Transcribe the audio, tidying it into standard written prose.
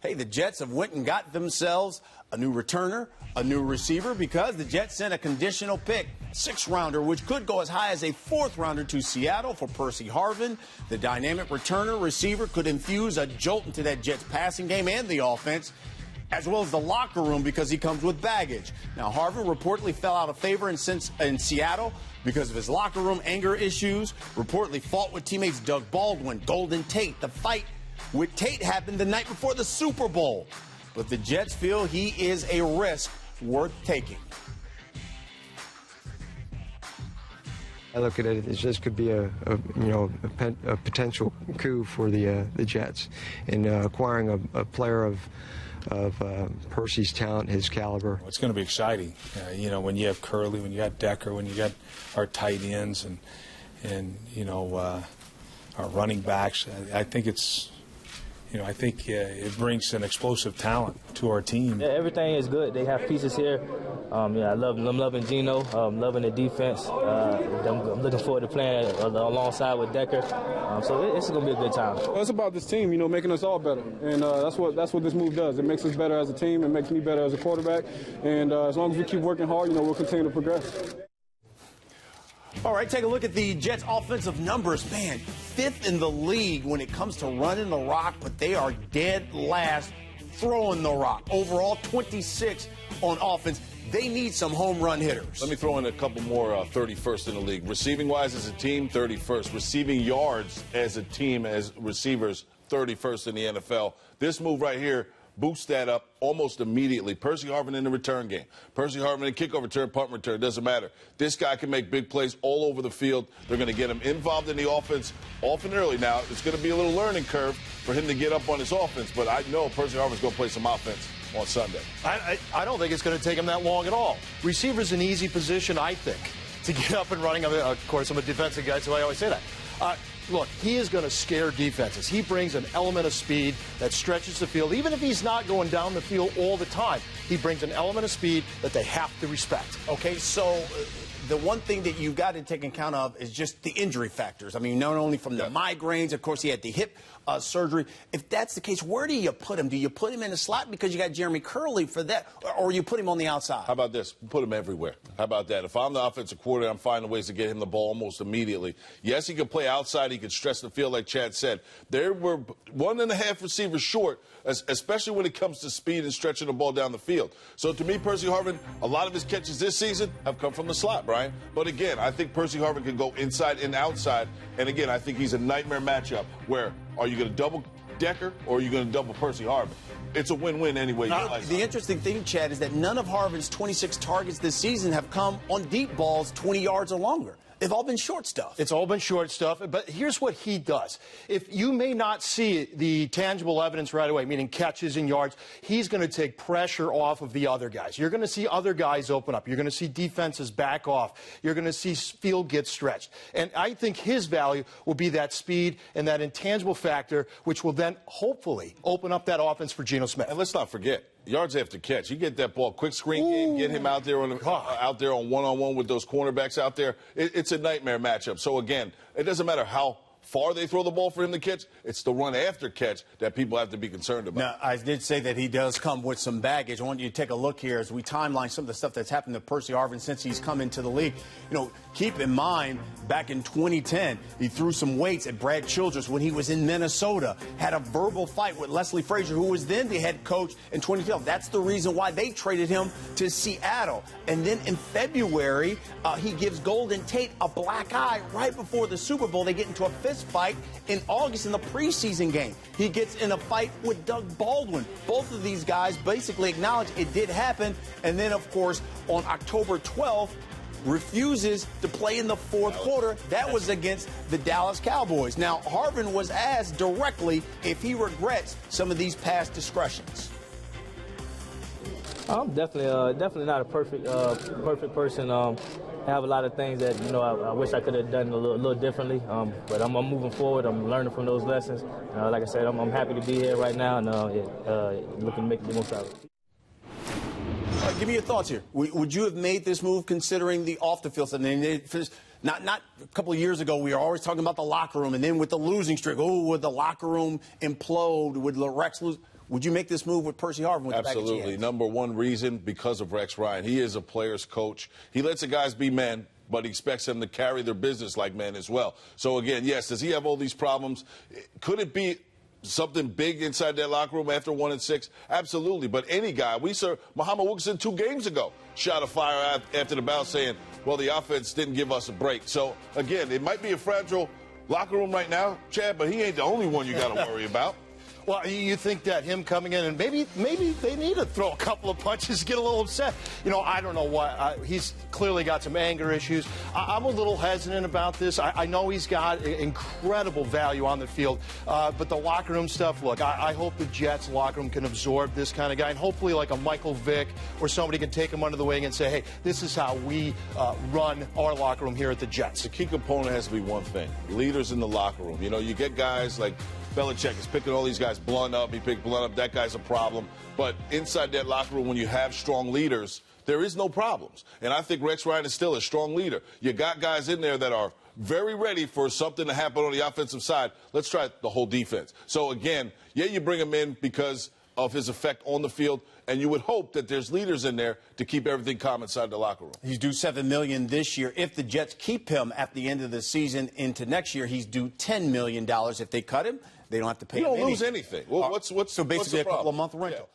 Hey, the Jets have went and got themselves a new returner, a new receiver, because the Jets sent a conditional pick, 6th-rounder, which could go as high as a 4th-rounder to Seattle for Percy Harvin. The dynamic returner receiver could infuse a jolt into that Jets passing game and the offense, as well as the locker room, because he comes with baggage. Now, Harvin reportedly fell out of favor in Seattle because of his locker room anger issues, reportedly fought with teammates Doug Baldwin, Golden Tate. The fight with Tate happened the night before the Super Bowl. But the Jets feel he is a risk worth taking. I look at it as this could be a potential coup for the Jets in acquiring a player of Percy's talent, his caliber. It's going to be exciting, when you have Curley, when you got Decker, when you got our tight ends, and our running backs. I think it's. It brings an explosive talent to our team. Yeah, everything is good. They have pieces here. I'm loving Gino. I'm loving the defense. I'm looking forward to playing alongside with Decker. So it's going to be a good time. Well, it's about this team, making us all better, and that's what this move does. It makes us better as a team. It makes me better as a quarterback, and as long as we keep working hard, we'll continue to progress. All right, take a look at the Jets' offensive numbers. Man, 5th in the league when it comes to running the rock, but they are dead last throwing the rock. Overall, 26 on offense. They need some home run hitters. Let me throw in a couple more 31st in the league. Receiving-wise as a team, 31st. Receiving yards as a team, as receivers, 31st in the NFL. This move right here boosts that up almost immediately. Percy Harvin in the return game. Percy Harvin in kickoff return, punt return, doesn't matter. This guy can make big plays all over the field. They're going to get him involved in the offense often early. Now, it's going to be a little learning curve for him to get up on his offense, but I know Percy Harvin's going to play some offense on Sunday. I don't think it's going to take him that long at all. Receiver's an easy position, I think, to get up and running. Of course, I'm a defensive guy, so I always say that. Look, he is going to scare defenses. He brings an element of speed that stretches the field. Even if he's not going down the field all the time, he brings an element of speed that they have to respect. Okay, so the one thing that you've got to take account of is just the injury factors. I mean, not only from the migraines, of course, he had the hip surgery. If that's the case, where do you put him? Do you put him in the slot because you got Jeremy Curley for that, or you put him on the outside? How about this? Put him everywhere. How about that? If I'm the offensive coordinator, I'm finding ways to get him the ball almost immediately. Yes, he can play outside. He can stretch the field like Chad said. There were 1.5 receivers short, especially when it comes to speed and stretching the ball down the field. So to me, Percy Harvin, a lot of his catches this season have come from the slot, Brian. But again, I think Percy Harvin can go inside and outside. And again, I think he's a nightmare matchup where are you going to double Decker or are you going to double Percy Harvin? It's a win-win anyway. The interesting thing, Chad, is that none of Harvin's 26 targets this season have come on deep balls 20 yards or longer. They've all been short stuff. It's all been short stuff, but here's what he does. If you may not see the tangible evidence right away, meaning catches and yards, he's going to take pressure off of the other guys. You're going to see other guys open up. You're going to see defenses back off. You're going to see field get stretched. And I think his value will be that speed and that intangible factor, which will then hopefully open up that offense for Geno Smith. And let's not forget, yards after catch. You get that ball, quick screen game, get him out there on one-on-one with those cornerbacks out there. It's a nightmare matchup. So again, it doesn't matter how far they throw the ball for him to catch. It's the run after catch that people have to be concerned about. Now, I did say that he does come with some baggage. I want you to take a look here as we timeline some of the stuff that's happened to Percy Harvin since he's come into the league. Keep in mind, back in 2010, he threw some weights at Brad Childress when he was in Minnesota, had a verbal fight with Leslie Frazier, who was then the head coach in 2012. That's the reason why they traded him to Seattle. And then in February, he gives Golden Tate a black eye right before the Super Bowl. They get into a fist fight in August in the preseason game. He gets in a fight with Doug Baldwin. Both of these guys basically acknowledge it did happen. And then, of course, on October 12th, refuses to play in the fourth quarter. That was against the Dallas Cowboys. Now, Harvin was asked directly if he regrets some of these past discretions. I'm definitely not a perfect person. I have a lot of things that I wish I could have done a little differently. But I'm moving forward. I'm learning from those lessons. Like I said, I'm happy to be here right now and looking to make the most out of it. Give me your thoughts here. Would you have made this move considering the off-the-field stuff? Not a couple of years ago, we were always talking about the locker room, and then with the losing streak, would the locker room implode? Would Rex lose? Would you make this move with Percy Harvin with Absolutely. the baggage he has? Number one reason, because of Rex Ryan. He is a player's coach. He lets the guys be men, but he expects them to carry their business like men as well. So, again, yes, does he have all these problems? Could it be something big inside that locker room after 1-6? Absolutely. But any guy, we saw Muhammad Wilkerson 2 games ago shot a fire after the bout saying, well, the offense didn't give us a break. So, again, it might be a fragile locker room right now, Chad, but he ain't the only one you got to worry about. Well, you think that him coming in and maybe they need to throw a couple of punches, get a little upset. You know, I don't know why. He's clearly got some anger issues. I'm a little hesitant about this. I know he's got incredible value on the field, but the locker room stuff, look, I hope the Jets locker room can absorb this kind of guy, and hopefully like a Michael Vick or somebody can take him under the wing and say, hey, this is how we run our locker room here at the Jets. The key component has to be one thing, leaders in the locker room. You know, you get guys like Belichick is picking all these guys blunt up. He picked blunt up. That guy's a problem. But inside that locker room, when you have strong leaders, there is no problems. And I think Rex Ryan is still a strong leader. You got guys in there that are very ready for something to happen on the offensive side. Let's try the whole defense. So, again, yeah, you bring him in because of his effect on the field, and you would hope that there's leaders in there to keep everything calm inside the locker room. He's due $7 million this year. If the Jets keep him at the end of the season into next year, he's due $10 million. If they cut him, they don't have to pay him anything. You don't lose anything. Well, what's so basically what's the a couple of month rental. Yeah.